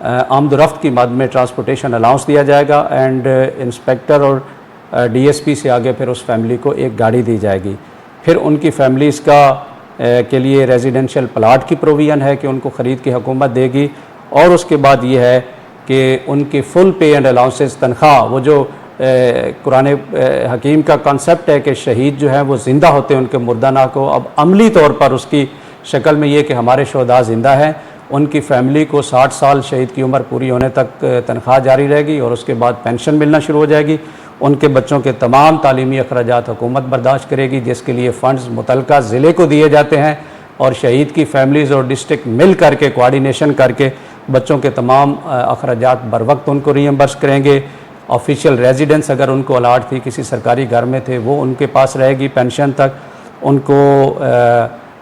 آمد و رفت کی مد میں ٹرانسپورٹیشن الاؤنس دیا جائے گا، اینڈ انسپیکٹر اور ڈی ایس پی سے آگے پھر اس فیملی کو ایک گاڑی دی جائے گی۔ پھر ان کی فیملیز کے لیے ریزیڈنشل پلاٹ کی پروویژن ہے کہ ان کو خرید کی حکومت دے گی، اور اس کے بعد یہ ہے کہ ان کی فل پے اینڈ الاؤنسز تنخواہ، وہ جو قرآن حکیم کا کانسیپٹ ہے کہ شہید جو ہیں وہ زندہ ہوتے ہیں ان کے مردہ نہ کو، اب عملی طور پر اس کی شکل میں یہ کہ ہمارے شہداء زندہ ہیں، ان کی فیملی کو 60 سال شہید کی عمر پوری ہونے تک تنخواہ جاری رہے گی، اور اس کے بعد پینشن ملنا شروع ہو جائے گی۔ ان کے بچوں کے تمام تعلیمی اخراجات حکومت برداشت کرے گی، جس کے لیے فنڈز متعلقہ ضلع کو دیے جاتے ہیں، اور شہید کی فیملیز اور ڈسٹرکٹ مل کر کے کوآرڈینیشن کر کے بچوں کے تمام اخراجات بر وقت ان کو ریمبرس کریں گے۔ آفیشیل ریزیڈنس اگر ان کو الاٹ تھی، کسی سرکاری گھر میں تھے، وہ ان کے پاس رہے گی پینشن تک۔ ان کو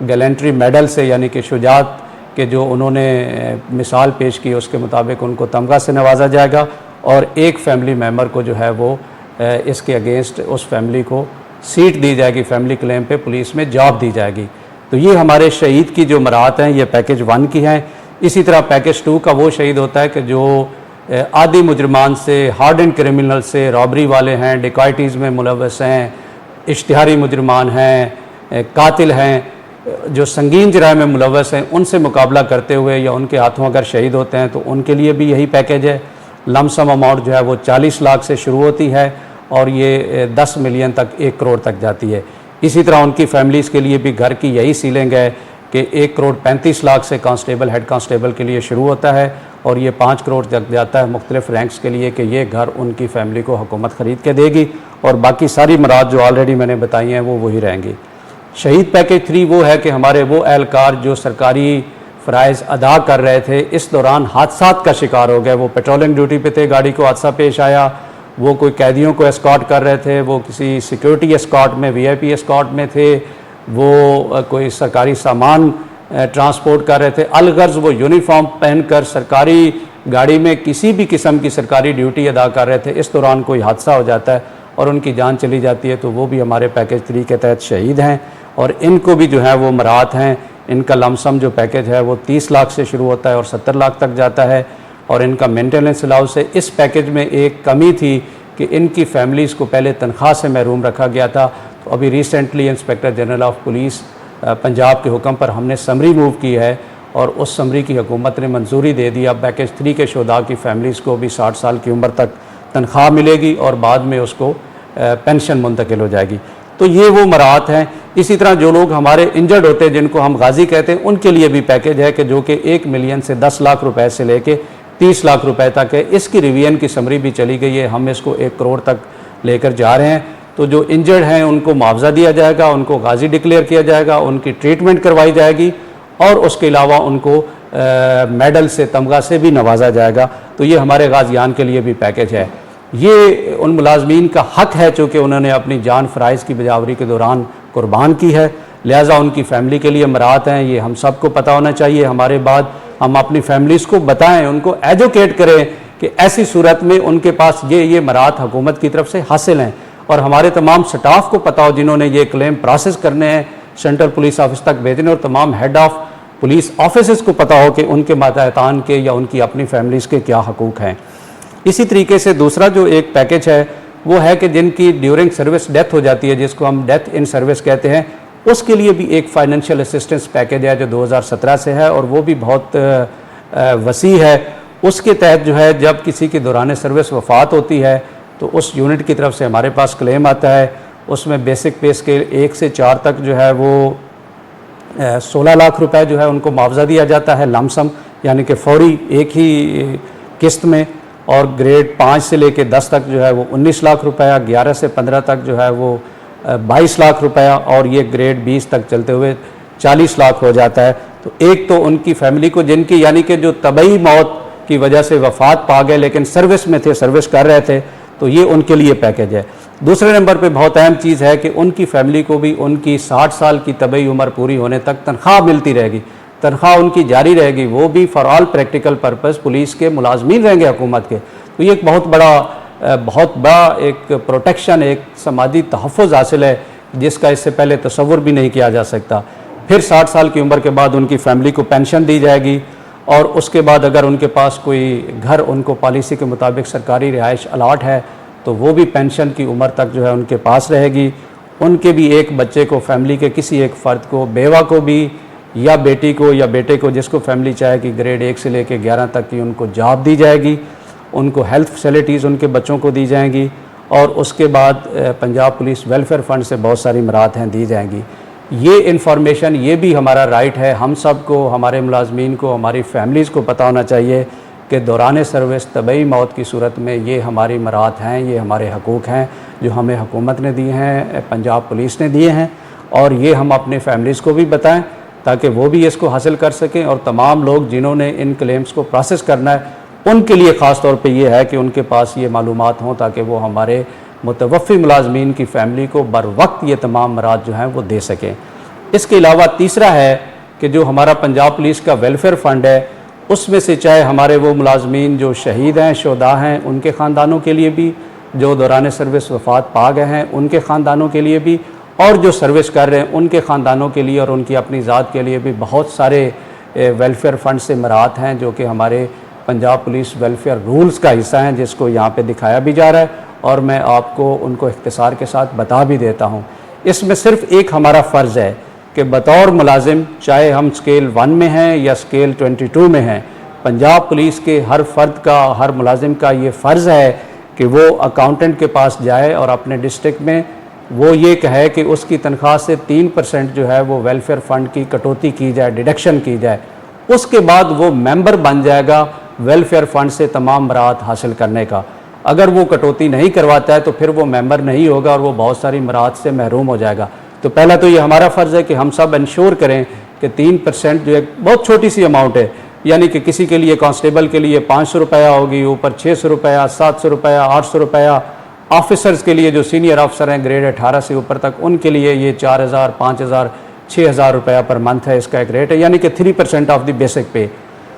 گیلنٹری میڈل سے، یعنی کہ شجاعت کے جو انہوں نے مثال پیش کی اس کے مطابق ان کو تمغہ سے نوازا جائے گا، اور ایک فیملی ممبر کو جو ہے وہ اس کے اگینسٹ اس فیملی کو سیٹ دی جائے گی، فیملی کلیم پہ پولیس میں جاب دی جائے گی۔ تو یہ ہمارے شہید کی جو مراحت ہیں یہ پیکیج 1 کی ہیں۔ اسی طرح پیکیج 2 کا وہ شہید ہوتا ہے کہ جو عادی مجرمان سے، ہارڈ اینڈ کرمنل سے، رابری والے ہیں، ڈیکائٹیز میں ملوث ہیں، اشتہاری مجرمان ہیں، قاتل ہیں، جو سنگین جرائم میں ملوث ہیں، ان سے مقابلہ کرتے ہوئے یا ان کے ہاتھوں اگر شہید ہوتے ہیں تو ان کے لیے بھی یہی پیکیج ہے۔ لم سم اماؤنٹ جو ہے وہ 40 لاکھ سے شروع ہوتی ہے اور یہ 10 ملین تک 1 کروڑ تک جاتی ہے۔ اسی طرح ان کی فیملیز کے لیے بھی گھر کی یہی سیلنگ ہے کہ 1 کروڑ 35 لاکھ سے کانسٹیبل، ہیڈ کانسٹیبل کے لیے شروع ہوتا ہے، اور یہ 5 کروڑ تک جاتا ہے مختلف رینکس کے لیے کہ یہ گھر ان کی فیملی کو حکومت خرید کے دے گی، اور باقی ساری مراد جو آلریڈی میں نے بتائی ہیں وہ وہی رہیں گی۔ شہید پیکیج 3 وہ ہے کہ ہمارے وہ اہلکار جو سرکاری فرائض ادا کر رہے تھے، اس دوران حادثات کا شکار ہو گئے، وہ پیٹرولنگ ڈیوٹی پہ تھے، گاڑی کو حادثہ پیش آیا، وہ کوئی قیدیوں کو اسکارٹ کر رہے تھے، وہ کسی سیکیورٹی اسکارٹ میں، وی آئی پی اسکارٹ میں تھے، وہ کوئی سرکاری سامان ٹرانسپورٹ کر رہے تھے، الغرض وہ یونیفارم پہن کر سرکاری گاڑی میں کسی بھی قسم کی سرکاری ڈیوٹی ادا کر رہے تھے، اس دوران کوئی حادثہ ہو جاتا ہے اور ان کی جان چلی جاتی ہے، تو وہ بھی ہمارے پیکیج 3 کے تحت شہید ہیں، اور ان کو بھی جو ہے وہ مراحت ہیں۔ ان کا لم سم جو پیکیج ہے وہ 30 لاکھ سے شروع ہوتا ہے اور 70 لاکھ تک جاتا ہے، اور ان کا مینٹیننس الاؤنس ہے۔ اس پیکیج میں ایک کمی تھی کہ ان کی فیملیز کو پہلے تنخواہ سے محروم رکھا گیا تھا، تو ابھی recently inspector general of police Punjab کے حکم پر ہم نے سمری موو کی ہے، اور اس سمری کی حکومت نے منظوری دے دی۔ اب پیکیج 3 کے شہداء کی فیملیز کو بھی 60 سال کی عمر تک تنخواہ ملے گی، اور بعد میں اس کو پینشن منتقل ہو جائے گی۔ تو یہ وہ مراحت ہیں۔ اسی طرح جو لوگ ہمارے انجرڈ ہوتے ہیں، جن کو ہم غازی کہتے ہیں، ان کے لیے بھی پیکیج ہے کہ جو کہ 1 ملین سے 10 لاکھ روپے سے لے کے 30 لاکھ روپے تک ہے۔ اس کی ریویژن کی سمری بھی چلی گئی ہے، ہم اس کو 1 کروڑ تک لے کر جا رہے ہیں۔ تو جو انجرڈ ہیں ان کو معاوضہ دیا جائے گا، ان کو غازی ڈکلیئر کیا جائے گا، ان کی ٹریٹمنٹ کروائی جائے گی، اور اس کے علاوہ ان کو میڈل سے، تمغہ سے بھی نوازا جائے گا۔ تو یہ ہمارے غازیان کے لیے بھی پیکیج ہے۔ یہ ان ملازمین کا حق ہے چونکہ انہوں نے اپنی جان فرائض کی بجاوری کے دوران قربان کی ہے، لہٰذا ان کی فیملی کے لیے مراحت ہیں۔ یہ ہم سب کو پتہ ہونا چاہیے، ہمارے بعد ہم اپنی فیملیز کو بتائیں، ان کو ایجوکیٹ کریں کہ ایسی صورت میں ان کے پاس یہ مراحت حکومت کی طرف سے حاصل ہیں، اور ہمارے تمام سٹاف کو پتہ ہو جنہوں نے یہ کلیم پروسیس کرنے ہیں، سینٹرل پولیس آفس تک بھیجنے، اور تمام ہیڈ آف پولیس آفیسز کو پتہ ہو کہ ان کے ماتحتان کے یا ان کی اپنی فیملیز کے کیا حقوق ہیں۔ اسی طریقے سے دوسرا جو ایک پیکیج ہے وہ ہے کہ جن کی ڈیورنگ سروس ڈیتھ ہو جاتی ہے، جس کو ہم ڈیتھ ان سروس کہتے ہیں، اس کے لیے بھی ایک فائنینشیل اسسٹنس پیکیج ہے جو 2017 سے ہے، اور وہ بھی بہت وسیع ہے۔ اس کے تحت جو ہے جب کسی کی دوران سروس وفات ہوتی ہے تو اس یونٹ کی طرف سے ہمارے پاس کلیم آتا ہے، اس میں بیسک پے اسکیل 1 سے 4 تک جو ہے وہ 16 لاکھ روپے جو ہے ان کو معاوضہ دیا جاتا ہے لم سم، یعنی کہ فوری ایک ہی قسط میں، اور گریڈ 5 سے لے کے 10 تک جو ہے وہ 19 لاکھ روپیہ، 11 سے 15 تک جو ہے وہ 22 لاکھ روپیہ، اور یہ گریڈ 20 تک چلتے ہوئے 40 لاکھ ہو جاتا ہے۔ تو ایک تو ان کی فیملی کو جن کی یعنی کہ جو طبعی موت کی وجہ سے وفات پا گئے لیکن سروس میں تھے، سروس کر رہے تھے، تو یہ ان کے لیے پیکیج ہے۔ دوسرے نمبر پہ بہت اہم چیز ہے کہ ان کی فیملی کو بھی ان کی 60 سال کی طبعی عمر پوری ہونے تک تنخواہ ملتی رہے گی، تنخواہ ان کی جاری رہے گی، وہ بھی for all practical purpose police کے ملازمین رہیں گے حکومت کے۔ تو یہ ایک بہت بڑا ایک پروٹیکشن، ایک سماجی تحفظ حاصل ہے جس کا اس سے پہلے تصور بھی نہیں کیا جا سکتا۔ پھر 60 سال کی عمر کے بعد ان کی فیملی کو پینشن دی جائے گی، اور اس کے بعد اگر ان کے پاس کوئی گھر ان کو پالیسی کے مطابق سرکاری رہائش الاٹ ہے تو وہ بھی پینشن کی عمر تک جو ہے ان کے پاس رہے گی. ان کے بھی ایک بچے کو، فیملی کے کسی ایک فرد کو، بیوہ کو بھی یا بیٹی کو یا بیٹے کو، جس کو فیملی چاہے کہ گریڈ 1 سے لے کے 11 تک کی ان کو جاب دی جائے گی. ان کو ہیلتھ فیسلٹیز ان کے بچوں کو دی جائیں گی. اور اس کے بعد پنجاب پولیس ویلفیئر فنڈ سے بہت ساری مراعات ہیں دی جائیں گی. یہ انفارمیشن، یہ بھی ہمارا رائٹ ہے. ہم سب کو، ہمارے ملازمین کو، ہماری فیملیز کو پتہ ہونا چاہیے کہ دوران سروس طبعی موت کی صورت میں یہ ہماری مراعات ہیں، یہ ہمارے حقوق ہیں جو ہمیں حکومت نے دیے ہیں، پنجاب پولیس نے دیے ہیں. اور یہ ہم اپنے فیملیز کو بھی بتائیں تاکہ وہ بھی اس کو حاصل کر سکیں. اور تمام لوگ جنہوں نے ان کلیمز کو پروسیس کرنا ہے ان کے لیے خاص طور پہ یہ ہے کہ ان کے پاس یہ معلومات ہوں تاکہ وہ ہمارے متوفی ملازمین کی فیملی کو بر وقت یہ تمام مراعات جو ہیں وہ دے سکیں. اس کے علاوہ تیسرا ہے کہ جو ہمارا پنجاب پولیس کا ویلفیئر فنڈ ہے اس میں سے چاہے ہمارے وہ ملازمین جو شہید ہیں، شہداء ہیں، ان کے خاندانوں کے لیے بھی، جو دوران سروس وفات پا گئے ہیں ان کے خاندانوں کے لیے بھی، اور جو سروس کر رہے ہیں ان کے خاندانوں کے لیے اور ان کی اپنی ذات کے لیے بھی بہت سارے ویلفیئر فنڈ سے مراعات ہیں جو کہ ہمارے پنجاب پولیس ویلفیئر رولز کا حصہ ہیں، جس کو یہاں پہ دکھایا بھی جا رہا ہے اور میں آپ کو ان کو اختصار کے ساتھ بتا بھی دیتا ہوں. اس میں صرف ایک ہمارا فرض ہے کہ بطور ملازم، چاہے ہم سکیل 1 میں ہیں یا سکیل 22 میں ہیں، پنجاب پولیس کے ہر فرد کا، ہر ملازم کا یہ فرض ہے کہ وہ اکاؤنٹنٹ کے پاس جائے اور اپنے ڈسٹرکٹ میں وہ یہ کہے کہ اس کی تنخواہ سے 3% جو ہے وہ ویلفیئر فنڈ کی کٹوتی کی جائے، ڈیڈکشن کی جائے. اس کے بعد وہ ممبر بن جائے گا ویلفیئر فنڈ سے تمام مراعات حاصل کرنے کا. اگر وہ کٹوتی نہیں کرواتا ہے تو پھر وہ ممبر نہیں ہوگا اور وہ بہت ساری مراعات سے محروم ہو جائے گا. تو پہلا تو یہ ہمارا فرض ہے کہ ہم سب انشور کریں کہ 3% جو ایک بہت چھوٹی سی اماؤنٹ ہے، یعنی کہ کسی کے لیے کانسٹیبل کے لیے 500 روپیہ ہوگی، اوپر 600 روپیہ، 700 روپیہ، 800 روپیہ. آفیسرز کے لیے جو سینئر آفیسر ہیں گریڈ 18 سے اوپر تک، ان کے لیے یہ 4000، 5000، 6000 روپیہ پر منتھ ہے، اس کا ایک ریٹ ہے، یعنی کہ 3% آف دی بیسک پے.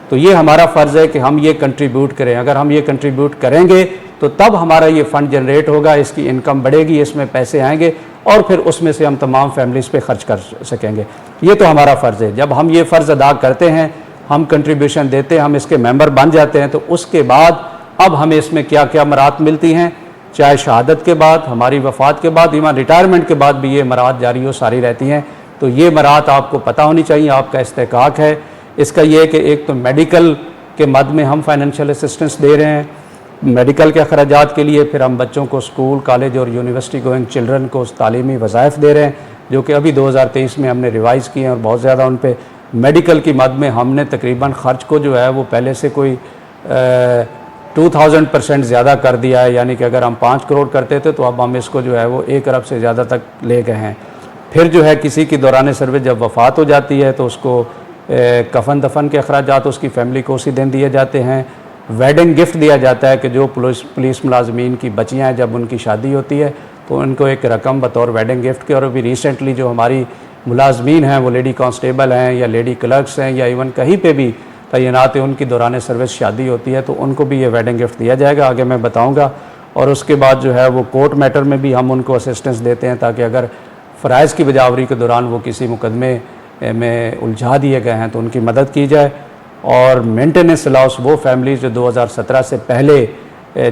تو یہ ہمارا فرض ہے کہ ہم یہ کنٹریبیوٹ کریں. اگر ہم یہ کنٹریبیوٹ کریں گے تو تب ہمارا یہ فنڈ جنریٹ ہوگا، اس کی انکم بڑھے گی، اس میں پیسے آئیں گے اور پھر اس میں سے ہم تمام فیملیز پہ خرچ کر سکیں گے. یہ تو ہمارا فرض ہے. جب ہم یہ فرض ادا کرتے ہیں، ہم کنٹریبیوشن دیتے ہیں، ہم اس کے ممبر بن جاتے ہیں، تو اس کے بعد اب ہمیں اس میں کیا کیا مراعات ملتی ہیں، چاہے شہادت کے بعد، ہماری وفات کے بعد، ایون ریٹائرمنٹ کے بعد بھی یہ مراعات جاری و ساری رہتی ہیں. تو یہ مراعات آپ کو پتہ ہونی چاہیے، آپ کا استحقاق ہے. اس کا یہ ہے کہ ایک تو میڈیکل کے مد میں ہم فائنینشیل اسسٹنس دے رہے ہیں، میڈیکل کے اخراجات کے لیے. پھر ہم بچوں کو اسکول، کالج اور یونیورسٹی گوئنگ چلڈرن کو تعلیمی وظائف دے رہے ہیں جو کہ ابھی 2023 میں ہم نے ریوائز کیے ہیں اور بہت زیادہ ان پہ. میڈیکل کی مد میں ہم نے تقریباً خرچ کو جو ہے وہ پہلے سے کوئی 2000% زیادہ کر دیا ہے، یعنی کہ اگر ہم 5 کروڑ کرتے تھے تو اب ہم اس کو جو ہے وہ 1 ارب سے زیادہ تک لے گئے ہیں. پھر جو ہے کسی کی دوران سروس جب وفات ہو جاتی ہے تو اس کو کفن دفن کے اخراجات اس کی فیملی کو اسی دن دیے جاتے ہیں. ویڈنگ گفٹ دیا جاتا ہے کہ جو پولیس ملازمین کی بچیاں ہیں جب ان کی شادی ہوتی ہے تو ان کو ایک رقم بطور ویڈنگ گفٹ کے. اور ابھی ریسنٹلی جو ہماری ملازمین ہیں وہ لیڈی کانسٹیبل ہیں یا لیڈی کلرکس ہیں یا ایون کہیں پہ بھی تعینات ہیں، ان کی دوران سروس شادی ہوتی ہے تو ان کو بھی یہ ویڈنگ گفٹ دیا جائے گا، آگے میں بتاؤں گا. اور اس کے بعد جو ہے وہ کورٹ میٹر میں بھی ہم ان کو اسسٹنس دیتے ہیں تاکہ اگر فرائض کی بجاوری کے دوران وہ کسی مقدمے میں الجھا دیے گئے ہیں تو ان کی مدد کی جائے. اور مینٹیننس الاؤنس وہ فیملیز جو 2017 سے پہلے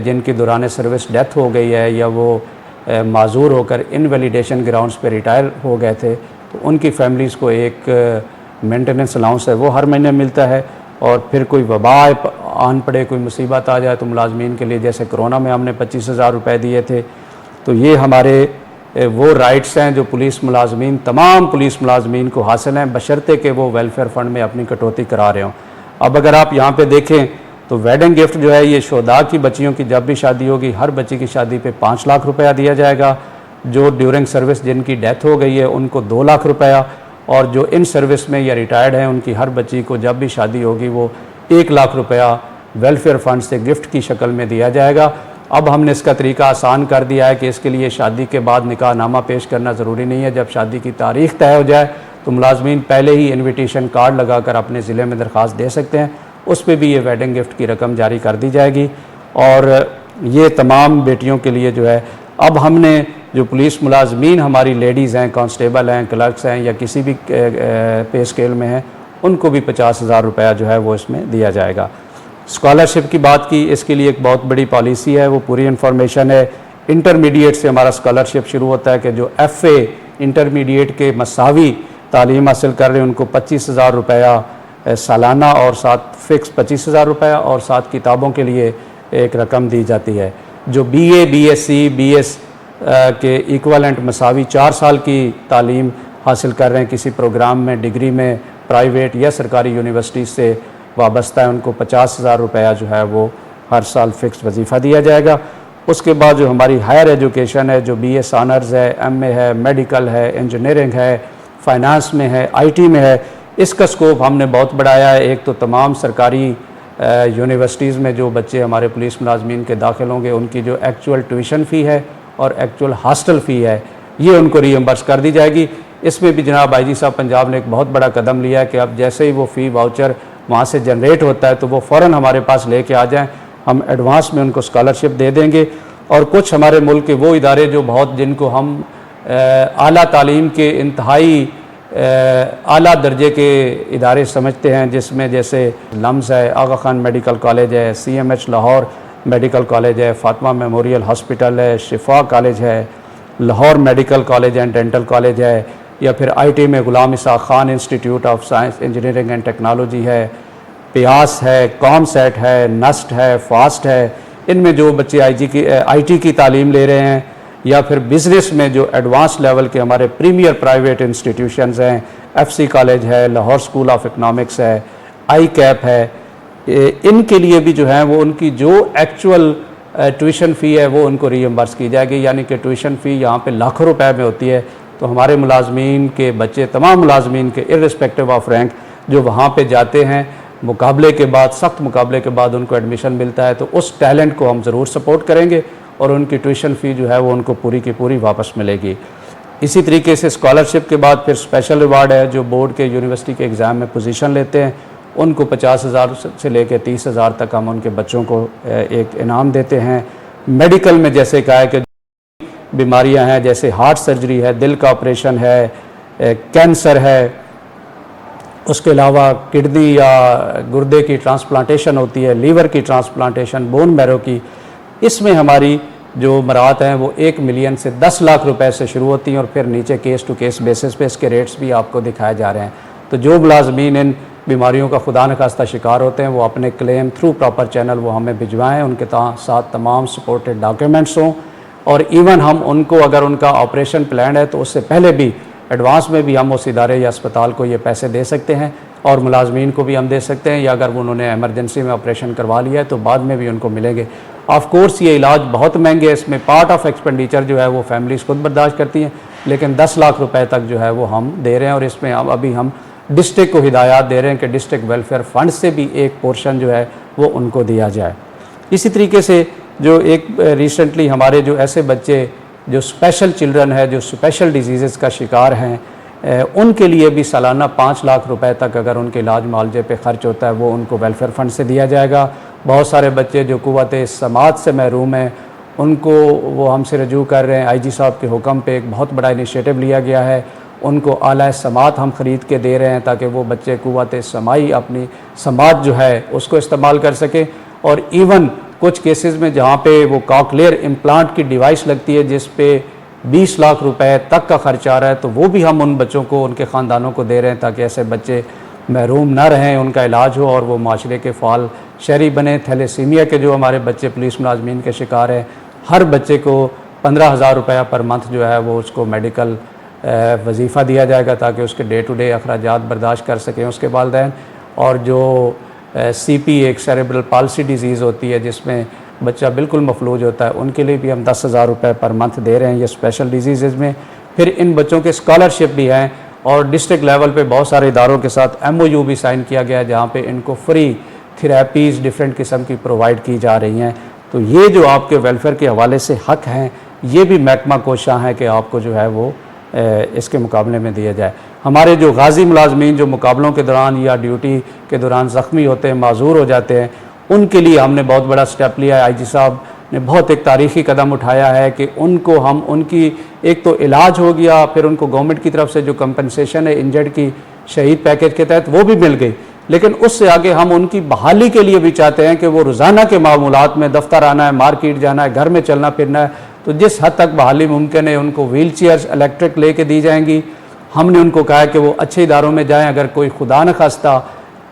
جن کی دوران سروس ڈیتھ ہو گئی ہے یا وہ معذور ہو کر انویلیڈیشن گراؤنڈز پہ ریٹائر ہو گئے تھے تو ان کی فیملیز کو ایک مینٹیننس الاؤنس ہے وہ ہر مہینے ملتا ہے. اور پھر کوئی وبا آن پڑے، کوئی مصیبت آ جائے تو ملازمین کے لیے، جیسے کرونا میں ہم نے 25,000 روپے دیے تھے. تو یہ ہمارے وہ رائٹس ہیں جو پولیس ملازمین، تمام پولیس ملازمین کو حاصل ہیں بشرطے کہ وہ ویلفیئر فنڈ میں اپنی کٹوتی کرا رہے ہوں. اب اگر آپ یہاں پہ دیکھیں تو ویڈنگ گفٹ جو ہے یہ شہداء کی بچیوں کی جب بھی شادی ہوگی ہر بچی کی شادی پہ 5 لاکھ روپیہ دیا جائے گا. جو ڈیورنگ سروس جن کی ڈیتھ ہو گئی ہے ان کو 2 لاکھ روپیہ، اور جو ان سروس میں یا ریٹائرڈ ہیں ان کی ہر بچی کو جب بھی شادی ہوگی وہ 1 لاکھ روپیہ ویلفیئر فنڈ سے گفٹ کی شکل میں دیا جائے گا. اب ہم نے اس کا طریقہ آسان کر دیا ہے کہ اس کے لیے شادی کے بعد نکاح نامہ پیش کرنا ضروری نہیں ہے. جب شادی کی تاریخ طے ہو جائے تو ملازمین پہلے ہی انویٹیشن کارڈ لگا کر اپنے ضلع میں درخواست دے سکتے ہیں، اس پہ بھی یہ ویڈنگ گفٹ کی رقم جاری کر دی جائے گی. اور یہ تمام بیٹیوں کے لیے جو ہے اب ہم نے جو پولیس ملازمین ہماری لیڈیز ہیں، کانسٹیبل ہیں، کلرکس ہیں یا کسی بھی پے اسکیل میں ہیں، ان کو بھی 50,000 روپیہ جو ہے وہ اس میں دیا جائے گا۔ اسکالرشپ کی بات کی، اس کے لیے ایک بہت بڑی پالیسی ہے، وہ پوری انفارمیشن ہے۔ انٹرمیڈیٹ سے ہمارا اسکالرشپ شروع ہوتا ہے کہ جو ایف اے انٹرمیڈیٹ کے مساوی تعلیم حاصل کر رہے ہیں ان کو 25,000 روپیہ سالانہ اور ساتھ فکس 25,000 روپیہ اور ساتھ کتابوں کے لیے ایک رقم دی جاتی ہے۔ جو B A, B S C, B S کے ایکویلنٹ مساوی 4 سال کی تعلیم حاصل کر رہے ہیں کسی پروگرام میں، ڈگری میں، پرائیویٹ یا سرکاری یونیورسٹی سے وابستہ ہے، ان کو 50,000 روپیہ جو ہے وہ ہر سال فکس وظیفہ دیا جائے گا۔ اس کے بعد جو ہماری ہائر ایجوکیشن ہے، جو بی ایس آنرز ہے، ایم اے ہے، میڈیکل ہے، انجینئرنگ ہے، فائنانس میں ہے، آئی ٹی میں ہے، اس کا سکوپ ہم نے بہت بڑھایا ہے۔ ایک تو تمام سرکاری یونیورسٹیز میں جو بچے ہمارے پولیس ملازمین کے داخل ہوں گے ان کی جو ایکچول ٹیوشن فی ہے اور ایکچول ہاسٹل فی ہے یہ ان کو ری ایمبرس کر دی جائے گی۔ اس میں بھی جناب آئی جی صاحب پنجاب نے ایک بہت بڑا قدم لیا ہے کہ اب جیسے ہی وہ فی واؤچر وہاں سے جنریٹ ہوتا ہے تو وہ فوراً ہمارے پاس لے کے آ جائیں، ہم ایڈوانس میں ان کو اسکالرشپ دے دیں گے۔ اور کچھ ہمارے ملک کے وہ ادارے جو بہت جن کو ہم اعلیٰ تعلیم کے انتہائی اعلیٰ درجے کے ادارے سمجھتے ہیں، جس میں جیسے لمز ہے، آغا خان میڈیکل کالج ہے، C M H Lahore medical college ہے، فاطمہ میموریل ہاسپٹل ہے، شفا کالج ہے، Lahore medical college and dental college ہے، یا پھر آئی ٹی میں Ghulam Ishaq Khan institute of science engineering and technology ہے، پیاس ہے، کام سیٹ ہے، نسٹ ہے، فاسٹ ہے۔ ان میں جو بچے آئی ٹی کی تعلیم لے رہے ہیں یا پھر بزنس میں جو ایڈوانس لیول کے ہمارے پریمیئر پرائیویٹ انسٹیٹیوشنز ہیں، ایف سی کالج ہے، لاہور سکول آف اکنامکس ہے، آئی کیپ ہے، ان کے لیے بھی جو ہیں وہ ان کی جو ایکچول ٹیوشن فی ہے وہ ان کو ری ایمبرس کی جائے گی، یعنی کہ ٹیوشن فی یہاں پہ لاکھوں روپے میں ہوتی ہے، تو ہمارے ملازمین کے بچے، تمام ملازمین کے ارسپیکٹو آف رینک جو وہاں پہ جاتے ہیں مقابلے کے بعد، سخت مقابلے کے بعد ان کو ایڈمیشن ملتا ہے، تو اس ٹیلنٹ کو ہم ضرور سپورٹ کریں گے اور ان کی ٹیوشن فی جو ہے وہ ان کو پوری کی پوری واپس ملے گی۔ اسی طریقے سے اسکالرشپ کے بعد پھر اسپیشل ریوارڈ ہے، جو بورڈ کے یونیورسٹی کے ایگزام میں پوزیشن لیتے ہیں ان کو 50,000 سے لے کے 30,000 تک ہم ان کے بچوں کو ایک انعام دیتے ہیں۔ میڈیکل میں جیسے کہا ہے کہ بیماریاں ہیں جیسے ہارٹ سرجری ہے، دل کا آپریشن ہے، کینسر ہے، اس کے علاوہ کڈنی یا گردے کی ٹرانسپلانٹیشن ہوتی ہے، لیور کی ٹرانسپلانٹیشن، بون میرو کی، اس میں ہماری جو مراعات ہیں وہ 1 ملین سے 10 لاکھ روپے سے شروع ہوتی ہیں اور پھر نیچے کیس ٹو کیس بیسس پہ اس کے ریٹس بھی آپ کو دکھائے جا رہے ہیں۔ تو جو ملازمین ان بیماریوں کا خدا نخواستہ شکار ہوتے ہیں وہ اپنے کلیم تھرو پراپر چینل وہ ہمیں بھجوائیں، ان کے ساتھ تمام سپورٹڈ ڈاکیومنٹس ہوں، اور ایون ہم ان کو اگر ان کا آپریشن پلان ہے تو اس سے پہلے بھی ایڈوانس میں بھی ہم اس ادارے یا اسپتال کو یہ پیسے دے سکتے ہیں، اور ملازمین کو بھی ہم دے سکتے ہیں، یا اگر انہوں نے ایمرجنسی میں آپریشن کروا لیا ہے تو بعد میں بھی ان کو ملیں گے۔ آف کورس یہ علاج بہت مہنگے ہے، اس میں پارٹ آف ایکسپینڈیچر جو ہے وہ فیملیز خود برداشت کرتی ہیں، لیکن 10 لاکھ روپے تک جو ہے وہ ہم دے رہے ہیں، اور اس میں ابھی ہم ڈسٹرکٹ کو ہدایات دے رہے ہیں کہ ڈسٹرکٹ ویلفیئر فنڈ سے بھی ایک پورشن جو ہے وہ ان کو دیا جائے۔ اسی طریقے سے جو ایک ریسنٹلی ہمارے جو ایسے بچے جو اسپیشل چلڈرن ہے، جو اسپیشل ڈیزیزز کا شکار ہیں، ان کے لیے بھی سالانہ 5 لاکھ روپے تک اگر ان کے علاج معالجے پہ خرچ ہوتا ہے وہ ان کو ویلفیئر فنڈ سے دیا جائے گا۔ بہت سارے بچے جو قوت سماعت سے محروم ہیں ان کو وہ ہم سے رجوع کر رہے ہیں، آئی جی صاحب کے حکم پہ ایک بہت بڑا انیشیٹو لیا گیا ہے، ان کو آلہ سماعت ہم خرید کے دے رہے ہیں تاکہ وہ بچے قوت سماعی اپنی سماعت جو ہے اس کو استعمال کر سکیں، اور ایون کچھ کیسز میں جہاں پہ وہ کاکلیئر امپلانٹ کی ڈیوائس لگتی ہے جس پہ 20 لاکھ روپے تک کا خرچ آ رہا ہے، تو وہ بھی ہم ان بچوں کو، ان کے خاندانوں کو دے رہے ہیں تاکہ ایسے بچے محروم نہ رہیں، ان کا علاج ہو اور وہ معاشرے کے فعال شہری بنیں۔ تھیلیسیمیا کے جو ہمارے بچے پولیس ملازمین کے شکار ہیں، ہر بچے کو 15,000 روپیہ پر منتھ جو ہے وہ اس کو میڈیکل وظیفہ دیا جائے گا تاکہ اس کے ڈے ٹو ڈے اخراجات برداشت کر سکیں اس کے والدین۔ اور جو سی پی ایک سیریبرل پالسی ڈیزیز ہوتی ہے جس میں بچہ بالکل مفلوج ہوتا ہے، ان کے لیے بھی ہم 10,000 روپے پر منتھ دے رہے ہیں یہ اسپیشل ڈیزیزز میں۔ پھر ان بچوں کے اسکالرشپ بھی ہیں، اور ڈسٹرکٹ لیول پہ بہت سارے اداروں کے ساتھ ایم او یو بھی سائن کیا گیا ہے جہاں پہ ان کو فری تھراپیز ڈفرینٹ قسم کی پرووائڈ کی جا رہی ہیں۔ تو یہ جو آپ کے ویلفیئر کے حوالے سے حق ہیں یہ بھی محکمہ کوشاں ہے کہ آپ کو جو ہے وہ اس کے مقابلے میں دیا جائے۔ ہمارے جو غازی ملازمین جو مقابلوں کے دوران یا ڈیوٹی کے دوران زخمی ہوتے ہیں، معذور ہو جاتے ہیں، ان کے لیے ہم نے بہت بڑا سٹیپ لیا ہے۔ آئی جی صاحب نے بہت ایک تاریخی قدم اٹھایا ہے کہ ان کو ہم ان کی ایک تو علاج ہو گیا، پھر ان کو گورنمنٹ کی طرف سے جو کمپنسیشن ہے انجرڈ کی شہید پیکج کے تحت وہ بھی مل گئی، لیکن اس سے آگے ہم ان کی بحالی کے لیے بھی چاہتے ہیں کہ وہ روزانہ کے معمولات میں دفتر آنا ہے، مارکیٹ جانا ہے، گھر میں چلنا پھرنا ہے، تو جس حد تک بحالی ممکن ہے ان کو ویل چیئرز الیکٹرک لے کے دی جائیں گی۔ ہم نے ان کو کہا ہے کہ وہ اچھے اداروں میں جائیں، اگر کوئی خدا نخواستہ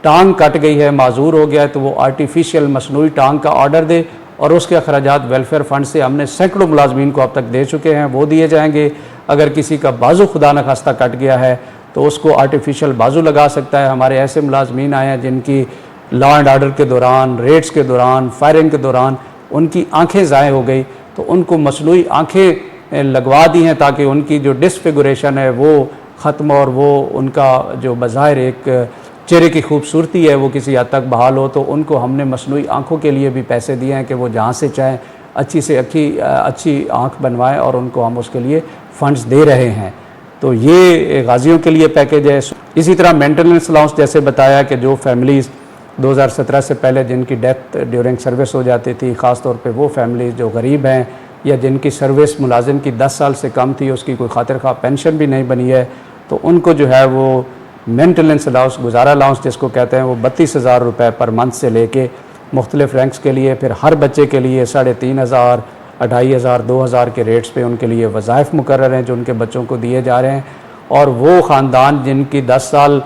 ٹانگ کٹ گئی ہے، معذور ہو گیا ہے، تو وہ آرٹیفیشیل مصنوعی ٹانگ کا آرڈر دے، اور اس کے اخراجات ویلفیئر فنڈ سے ہم نے سینکڑوں ملازمین کو اب تک دے چکے ہیں، وہ دیے جائیں گے۔ اگر کسی کا بازو خدا نخواستہ کٹ گیا ہے تو اس کو آرٹیفیشیل بازو لگا سکتا ہے۔ ہمارے ایسے ملازمین آئے ہیں جن کی لا اینڈ آرڈر کے دوران، ریڈز کے دوران، فائرنگ کے دوران ان کی آنکھیں ضائع ہو گئی، تو ان کو مصنوعی آنکھیں لگوا دی ہیں تاکہ ان کی جو ڈسفیگوریشن ہے وہ ختم، اور وہ ان کا جو بظاہر ایک چہرے کی خوبصورتی ہے وہ کسی حد تک بحال ہو۔ تو ان کو ہم نے مصنوعی آنکھوں کے لیے بھی پیسے دیے ہیں کہ وہ جہاں سے چاہیں اچھی سے اچھی آنکھ بنوائیں، اور ان کو ہم اس کے لیے فنڈز دے رہے ہیں۔ تو یہ غازیوں کے لیے پیکج ہے۔ اسی طرح مینٹیننس الاؤنس جیسے بتایا کہ جو فیملیز 2017 سے پہلے جن کی ڈیتھ ڈیورنگ سروس ہو جاتی تھی، خاص طور پہ وہ فیملیز جو غریب ہیں یا جن کی سروس ملازم کی 10 سال سے کم تھی، اس کی کوئی خاطر خواہ پینشن بھی نہیں بنی ہے، تو ان کو جو ہے وہ مینٹیننس الاؤنس، گزارا الاؤنس جس کو کہتے ہیں، وہ 32,000 روپے پر منتھ سے لے کے مختلف رینکس کے لیے، پھر ہر بچے کے لیے 3,500، 2,500، 2,000 کے ریٹس پہ ان کے لیے وظائف مقرر ہیں جو ان کے بچوں کو دیے جا رہے ہیں۔ اور وہ خاندان جن کی 10 سال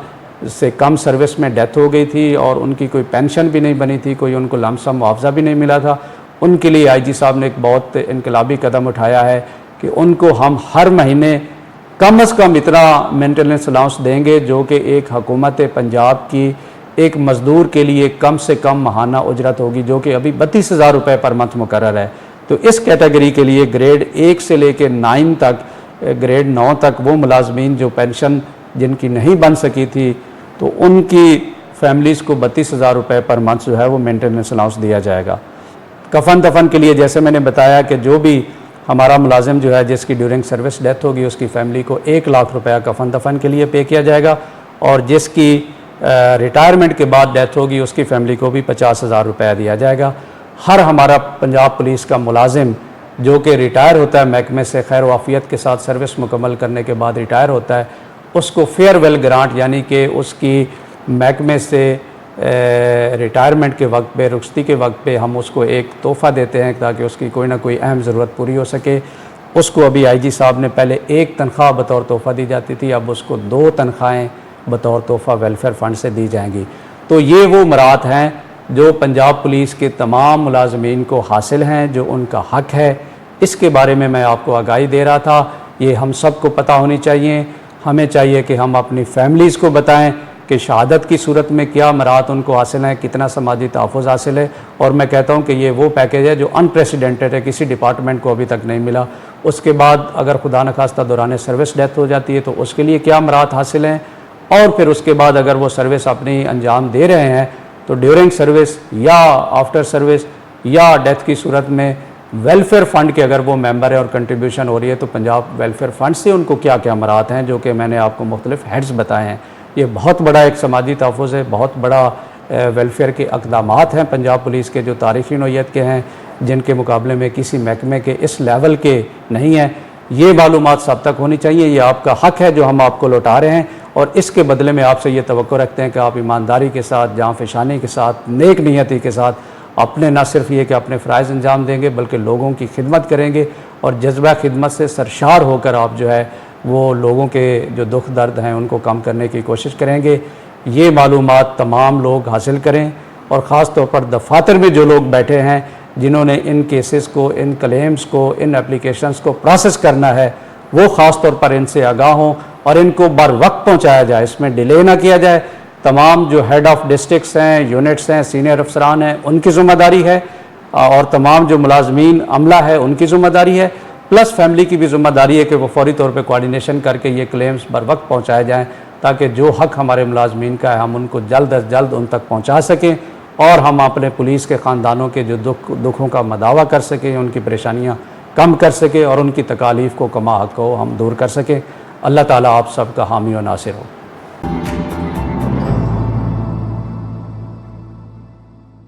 سے کم سروس میں ڈیتھ ہو گئی تھی اور ان کی کوئی پینشن بھی نہیں بنی تھی، کوئی ان کو لم سم معاوضہ بھی نہیں ملا تھا، ان کے لیے آئی جی صاحب نے ایک بہت انقلابی قدم اٹھایا ہے کہ ان کو ہم ہر مہینے کم از کم اتنا مینٹیننس الاؤنس دیں گے جو کہ ایک حکومت پنجاب کی ایک مزدور کے لیے کم سے کم ماہانہ اجرت ہوگی، جو کہ ابھی 32,000 روپے پر منتھ مقرر ہے۔ تو اس کیٹیگری کے لیے گریڈ 1 سے لے کے 9 تک، گریڈ 9 تک وہ ملازمین جو پینشن جن کی نہیں بن سکی تھی، تو ان کی فیملیز کو 32,000 روپے پر منتھ جو ہے وہ مینٹیننس الاؤنس دیا جائے گا۔ کفن دفن کے لیے جیسے میں نے بتایا کہ جو بھی ہمارا ملازم جو ہے جس کی ڈیورنگ سروس ڈیتھ ہوگی، اس کی فیملی کو 1 لاکھ روپیہ کفن دفن کے لیے پے کیا جائے گا، اور جس کی ریٹائرمنٹ کے بعد ڈیتھ ہوگی اس کی فیملی کو بھی 50,000 روپیہ دیا جائے گا۔ ہر ہمارا پنجاب پولیس کا ملازم جو کہ ریٹائر ہوتا ہے محکمے سے خیر و عافیت کے ساتھ سروس مکمل کرنے کے بعد ریٹائر ہوتا ہے، اس کو فیئر ویل گرانٹ، یعنی کہ اس کی محکمے سے ریٹائرمنٹ کے وقت پہ، رخصتی کے وقت پہ ہم اس کو ایک تحفہ دیتے ہیں تاکہ اس کی کوئی نہ کوئی اہم ضرورت پوری ہو سکے۔ اس کو ابھی آئی جی صاحب نے پہلے 1 تنخواہ بطور تحفہ دی جاتی تھی، اب اس کو 2 تنخواہیں بطور تحفہ ویلفیئر فنڈ سے دی جائیں گی۔ تو یہ وہ مراعات ہیں جو پنجاب پولیس کے تمام ملازمین کو حاصل ہیں، جو ان کا حق ہے۔ اس کے بارے میں میں آپ کو آگاہی دے رہا تھا، یہ ہم سب کو پتہ ہونی چاہیے۔ ہمیں چاہیے کہ ہم اپنی فیملیز کو بتائیں کہ شہادت کی صورت میں کیا مراعات ان کو حاصل ہیں، کتنا سماجی تحفظ حاصل ہے، اور میں کہتا ہوں کہ یہ وہ پیکج ہے جو انپریسیڈنٹڈ ہے، کسی ڈپارٹمنٹ کو ابھی تک نہیں ملا۔ اس کے بعد اگر خدا نخواستہ دوران سروس ڈیتھ ہو جاتی ہے تو اس کے لیے کیا مراعات حاصل ہیں، اور پھر اس کے بعد اگر وہ سروس اپنی انجام دے رہے ہیں تو ڈیورنگ سروس یا آفٹر سروس یا ڈیتھ کی صورت میں ویلفیئر فنڈ کے اگر وہ ممبر ہے اور کنٹریبیوشن ہو رہی ہے تو پنجاب ویلفیئر فنڈ سے ان کو کیا کیا مراعات ہیں، جو کہ میں نے آپ کو مختلف ہیڈز بتائے ہیں۔ یہ بہت بڑا ایک سماجی تحفظ ہے، بہت بڑا ویلفیئر کے اقدامات ہیں پنجاب پولیس کے جو تاریخی نوعیت کے ہیں، جن کے مقابلے میں کسی محکمے کے اس لیول کے نہیں ہیں۔ یہ معلومات سب تک ہونی چاہیے، یہ آپ کا حق ہے جو ہم آپ کو لوٹا رہے ہیں، اور اس کے بدلے میں آپ سے یہ توقع رکھتے ہیں کہ آپ ایمانداری کے ساتھ، جاں فشانی کے ساتھ، نیک نیتی کے ساتھ اپنے نہ صرف یہ کہ اپنے فرائض انجام دیں گے بلکہ لوگوں کی خدمت کریں گے، اور جذبہ خدمت سے سرشار ہو کر آپ جو ہے وہ لوگوں کے جو دکھ درد ہیں ان کو کم کرنے کی کوشش کریں گے۔ یہ معلومات تمام لوگ حاصل کریں، اور خاص طور پر دفاتر میں جو لوگ بیٹھے ہیں جنہوں نے ان کیسز کو، ان کلیمز کو، ان اپلیکیشنز کو پروسیس کرنا ہے، وہ خاص طور پر ان سے آگاہ ہوں اور ان کو بر وقت پہنچایا جائے، اس میں ڈیلے نہ کیا جائے۔ تمام جو ہیڈ آف ڈسٹرکٹس ہیں، یونٹس ہیں، سینئر افسران ہیں، ان کی ذمہ داری ہے، اور تمام جو ملازمین عملہ ہے ان کی ذمہ داری ہے، پلس فیملی کی بھی ذمہ داری ہے کہ وہ فوری طور پہ کوارڈینیشن کر کے یہ کلیمز بر وقت پہنچائے جائیں تاکہ جو حق ہمارے ملازمین کا ہے ہم ان کو جلد از جلد ان تک پہنچا سکیں، اور ہم اپنے پولیس کے خاندانوں کے جو دکھوں کا مداوع کر سکیں، ان کی پریشانیاں کم کر سکیں، اور ان کی تکالیف کو کما حق کو ہم دور کر سکیں۔ اللہ تعالیٰ آپ سب کا حامی و ناصر ہو۔